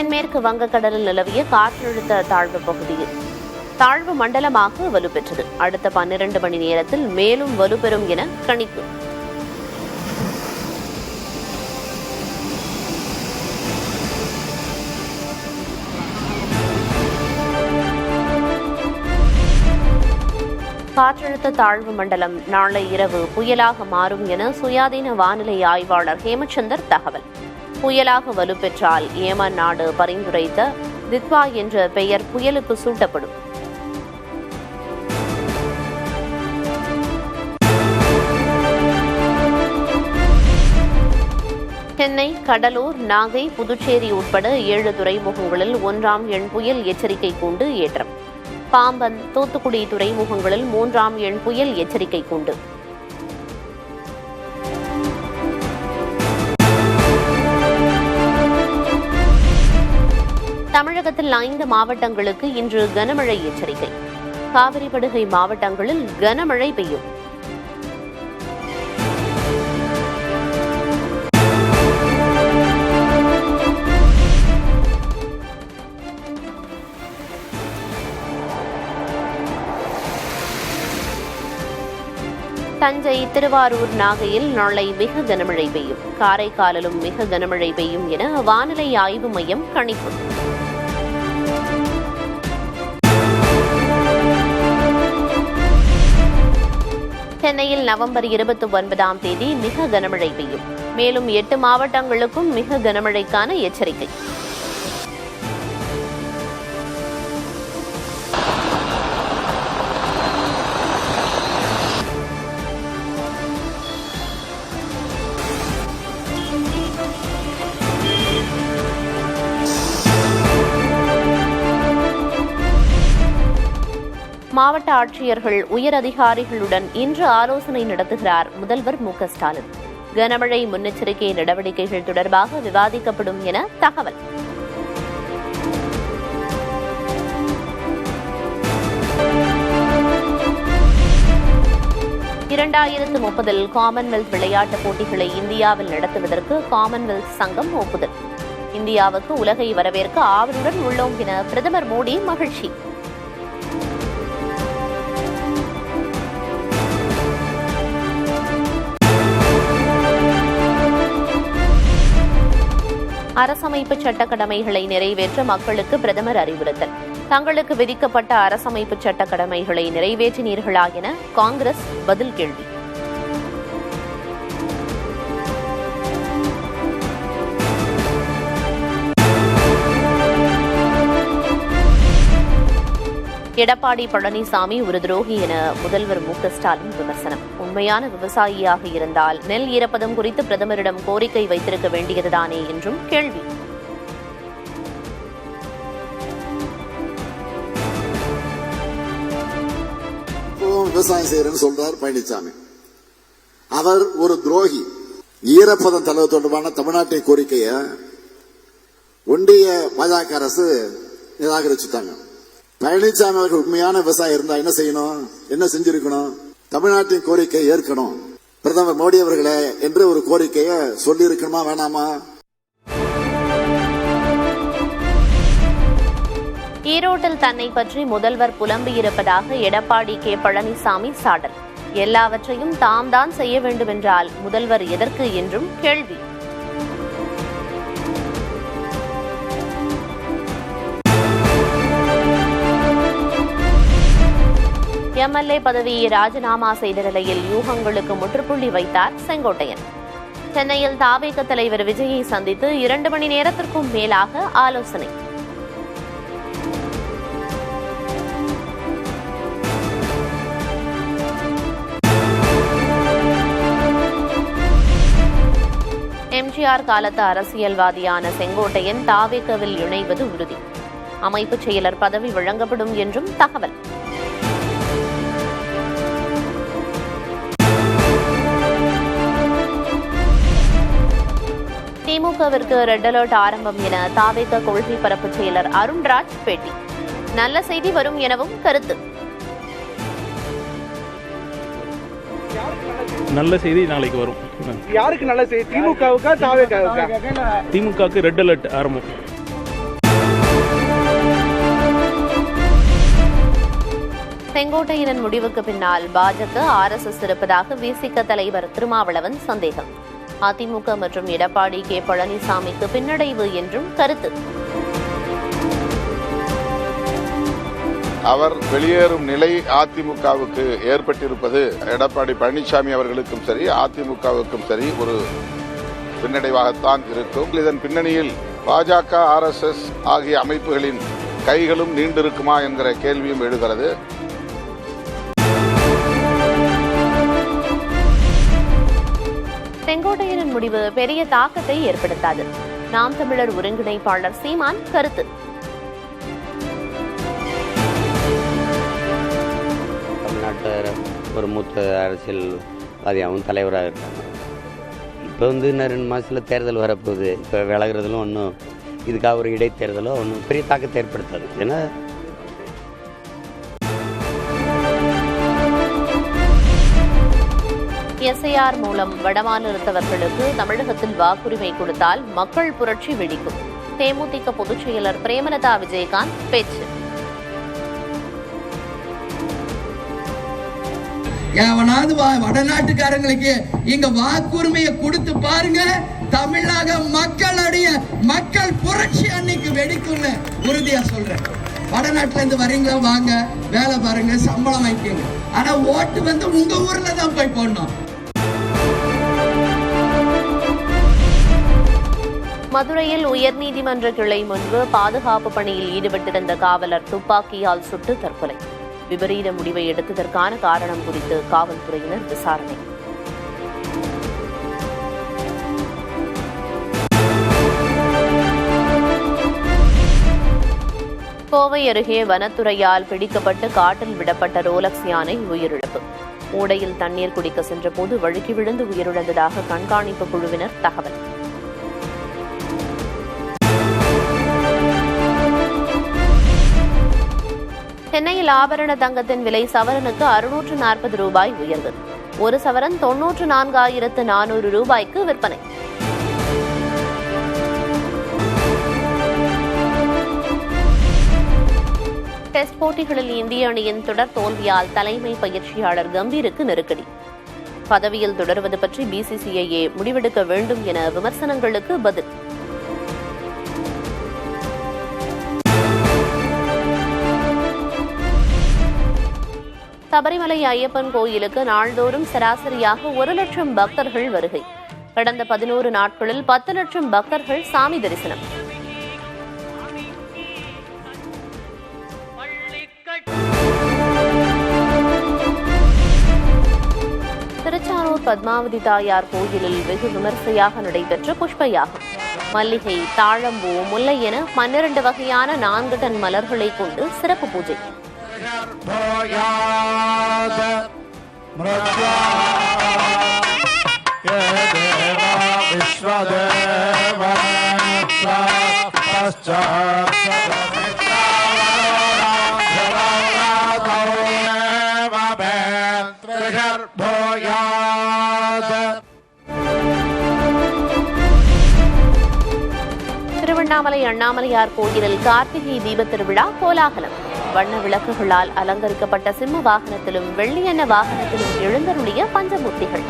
தென்மேற்கு வங்கக்கடலில் நிலவிய காற்றழுத்த தாழ்வு பகுதியில் தாழ்வு மண்டலமாக வலுப்பெற்றது. அடுத்த 12 மணி நேரத்தில் மேலும் வலுப்பெறும் என கணிப்பு. காற்றழுத்த தாழ்வு மண்டலம் நாளை இரவு புயலாக மாறும் என சுயாதீன வானிலை ஆய்வாளர் ஹேமச்சந்தர் தகவல். புயலாக வலுப்பெற்றால் ஏமன் நாடு பரிந்துரைத்த தித்வா என்ற பெயர் புயலுக்கு சூட்டப்படும். சென்னை, கடலூர், நாகை, புதுச்சேரி உட்பட 7 துறைமுகங்களில் 1ஆம் எண் புயல் எச்சரிக்கை கூண்டு ஏற்றம். பாம்பன், தூத்துக்குடி துறைமுகங்களில் 3ஆம் எண் புயல் எச்சரிக்கை கூண்டு. தமிழகத்தில் 5 மாவட்டங்களுக்கு இன்று கனமழை எச்சரிக்கை. காவிரி படுகை மாவட்டங்களில் கனமழை பெய்யும். தஞ்சை, திருவாரூர், நாகையில் நாளை மிக கனமழை பெய்யும். காரைக்காலிலும் மிக கனமழை பெய்யும் என வானிலை ஆய்வு மையம் கணிப்பு. சென்னையில் நவம்பர் 29ஆம் தேதி மிக கனமழை பெய்யும். மேலும் 8 மாவட்டங்களுக்கும் மிக கனமழைக்கான எச்சரிக்கை. மாவட்ட ஆட்சியர்கள், உயர் அதிகாரிகளுடன் இன்று ஆலோசனை நடத்துகிறார் முதல்வர் மு.க.ஸ்டாலின். கனமழை முன்னெச்சரிக்கை நடவடிக்கைகள் தொடர்பாக விவாதிக்கப்படும் என தகவல். (2030) காமன்வெல்த் விளையாட்டுப் போட்டிகளை இந்தியாவில் நடத்துவதற்கு காமன்வெல்த் சங்கம் ஒப்புதல். இந்தியாவுக்கு உலகை வரவேற்க ஆவலுடன் உள்ளோம் என பிரதமர் மோடி மகிழ்ச்சி. அரசமைப்பு சட்ட கடமைகளை நிறைவேற்ற மக்களுக்கு பிரதமர் அறிவுறுத்தல். தங்களுக்கு விதிக்கப்பட்ட அரசமைப்பு சட்ட கடமைகளை நிறைவேற்றினீர்களா என காங்கிரஸ் பதில் கேள்வி. எடப்பாடி பழனிசாமி ஒரு துரோகி என முதல்வர் மு.க.ஸ்டாலின் விமர்சனம். உண்மையான விவசாயியாக இருந்தால் நெல் ஈரப்பதம் குறித்து பிரதமரிடம் கோரிக்கை வைத்திருக்க வேண்டியதுதானே என்றும் கேள்வி. விவசாயம் செய்யறேன்னு சொல்றார் பழனிசாமி. அவர் ஒரு துரோகி. ஈரப்பதம் தளவு தொடர்பான தமிழ்நாட்டின் கோரிக்கையை ஒன்றிய பாஜக அரசு நிராகரிச்சுட்டாங்க. பழனிசாமி அவர்கள் உண்மையான விவசாயம் இருந்தா என்ன செய்யணும், என்ன செஞ்சிருக்கணும்? தமிழ்நாட்டின் கோரிக்கை ஏற்கணும் பிரதமர் மோடி அவர்களே என்று ஒரு கோரிக்கையை சொல்லி இருக்கணுமா வேணாமா? ஈரோட்டில் தன்னை பற்றி முதல்வர் புலம்பியிருப்பதாக எடப்பாடி கே. பழனிசாமி சாடல். எல்லாவற்றையும் தாம் தான் செய்ய வேண்டுமென்றால் முதல்வர் எதற்கு என்றும் கேள்வி. எம்எல்ஏ பதவியை ராஜினாமா செய்த நிலையில் யூகங்களுக்கு முற்றுப்புள்ளி வைத்தார் செங்கோட்டையன். சென்னையில் தாவேக தலைவர் விஜயை சந்தித்து 2 மணி நேரத்திற்கும் மேலாக ஆலோசனை. எம்ஜிஆர் காலத்து அரசியல்வாதியான செங்கோட்டையன் தாவேகவில் இணைவது உறுதி. அமைப்பு செயலர் பதவி வழங்கப்படும் என்றும் தகவல். திமுகவிற்கு ரெட் அலர்ட் ஆரம்பம் என தாவேக கொள்கை பரப்பு செயலர் அருண்ராஜ் பேட்டி. நல்ல செய்தி வரும் எனவும் கருத்து. நல்ல செய்தி நாளைக்கு வரும். யாருக்கு நல்ல செய்தி? திமுகவுக்கா தாவேகாவுக்கா? திமுகவுக்கு ரெட் அலர்ட் ஆரம்பம். செங்கோட்டையனின் முடிவுக்கு பின்னால் பாஜக, RSS இருப்பதாக விசிக தலைவர் திருமாவளவன் சந்தேகம். அதிமுக மற்றும் எடப்பாடி கே பழனிசாமிக்கு பின்னடைவு என்றும் கருத்து. அவர் வெளியேறும் நிலை அதிமுகவுக்கு ஏற்பட்டிருப்பது எடப்பாடி பழனிசாமி அவர்களுக்கும் சரி, அதிமுகவுக்கும் சரி ஒரு பின்னடைவாகத்தான் இருக்கும். இதன் பின்னணியில் பாஜக, RSS ஆகிய அமைப்புகளின் கைகளும் நீண்டிருக்குமா என்கிற கேள்வியும் எழுகிறது. செங்கோட்டையனின் முடிவு பெரிய தாக்கத்தை ஏற்படுத்தாது. நாம் தமிழர் ஒருங்கிணைப்பாளர் சீமான் கருத்து. தமிழ்நாட்டில் ஒரு மூத்த அரசியல்வாதியாகவும் தலைவராக இருக்காங்க. இப்போ இன்னும் 2 மாதத்தில் தேர்தல் வரப்போகுது. இப்போ விலகிறதுலும் ஒன்றும் இதுக்காக ஒரு இடைத்தேர்தலோ ஒன்றும் பெரிய தாக்கத்தை ஏற்படுத்தாது. ஏன்னா SIR மூலம் வடமாநிலத்தவர்களுக்கு தமிழகத்தில் வாக்குரிமை கொடுத்தால் மக்கள் புரட்சி வெடிக்கும். தேமுதிக பொதுச் செயலர் பிரேமலதா விஜயகாந்த் பேச்சு. எவனாவது வடநாட்டுக்காரங்களுக்கு இங்க வாக்குரிமையை கொடுத்து பாருங்க, தமிழக மக்களுடைய மக்கள் புரட்சி அன்னைக்கு வெடிக்கும்னு உறுதியா சொல்றேன். வடநாட்டுல இருந்து வரீங்க, வாங்க, வேலை பாருங்க, சம்பளம் வாங்கிக்கோங்க. ஆனா ஓட்டு உங்க ஊர்ல தான் போய் போடணும். மதுரையில் உயர்நீதிமன்ற கிளை முன்பு பாதுகாப்பு பணியில் ஈடுபட்டிருந்த காவலர் துப்பாக்கியால் சுட்டு தற்கொலை. விபரீத முடிவை எடுத்ததற்கான காரணம் குறித்து காவல்துறையினர் விசாரணை. கோவை அருகே வனத்துறையால் பிடிக்கப்பட்டு காட்டில் விடப்பட்ட ரோலக்ஸ் யானை உயிரிழப்பு. ஓடையில் தண்ணீர் குடிக்க சென்றபோது வழுக்கி விழுந்து உயிரிழந்ததாக கண்காணிப்பு குழுவினர் தகவல். சென்னையில் ஆபரண தங்கத்தின் விலை சவரனுக்கு 640 ரூபாய் உயர்வு. ஒரு சவரன் 94,400 ரூபாய்க்கு விற்பனை. டெஸ்ட் போட்டிகளில் இந்திய அணியின் தொடர் தோல்வியால் தலைமை பயிற்சியாளர் கம்பீருக்கு நெருக்கடி. பதவியில் தொடர்வது பற்றி BCCI முடிவெடுக்க வேண்டும் என விமர்சனங்களுக்கு பதில். சபரிமலை ஐயப்பன் கோயிலுக்கு நாள்தோறும் சராசரியாக 1 லட்சம் பக்தர்கள் வருகை. கடந்த 11 நாட்களில் 10 லட்சம் பக்தர்கள் சாமி தரிசனம். திருச்சானூர் பத்மாவதி தாயார் கோயிலில் வெகு விமர்சையாக நடைபெற்ற புஷ்ப யாகம். மல்லிகை, தாழம்பூ, முல்லை என 12 வகையான 4 டன் மலர்களை கொண்டு சிறப்பு பூஜை. திருவண்ணாமலை அண்ணாமலையார் கோயிலில் கார்த்திகை தீப திருவிழா கோலாகலம். வண்ண விளக்குகளால் அலங்கரிக்கப்பட்ட சிம்ம வாகனத்திலும் வெள்ளி எண்ண வாகனத்திலும் எழுந்தருளிய பஞ்சமூர்த்திகள்.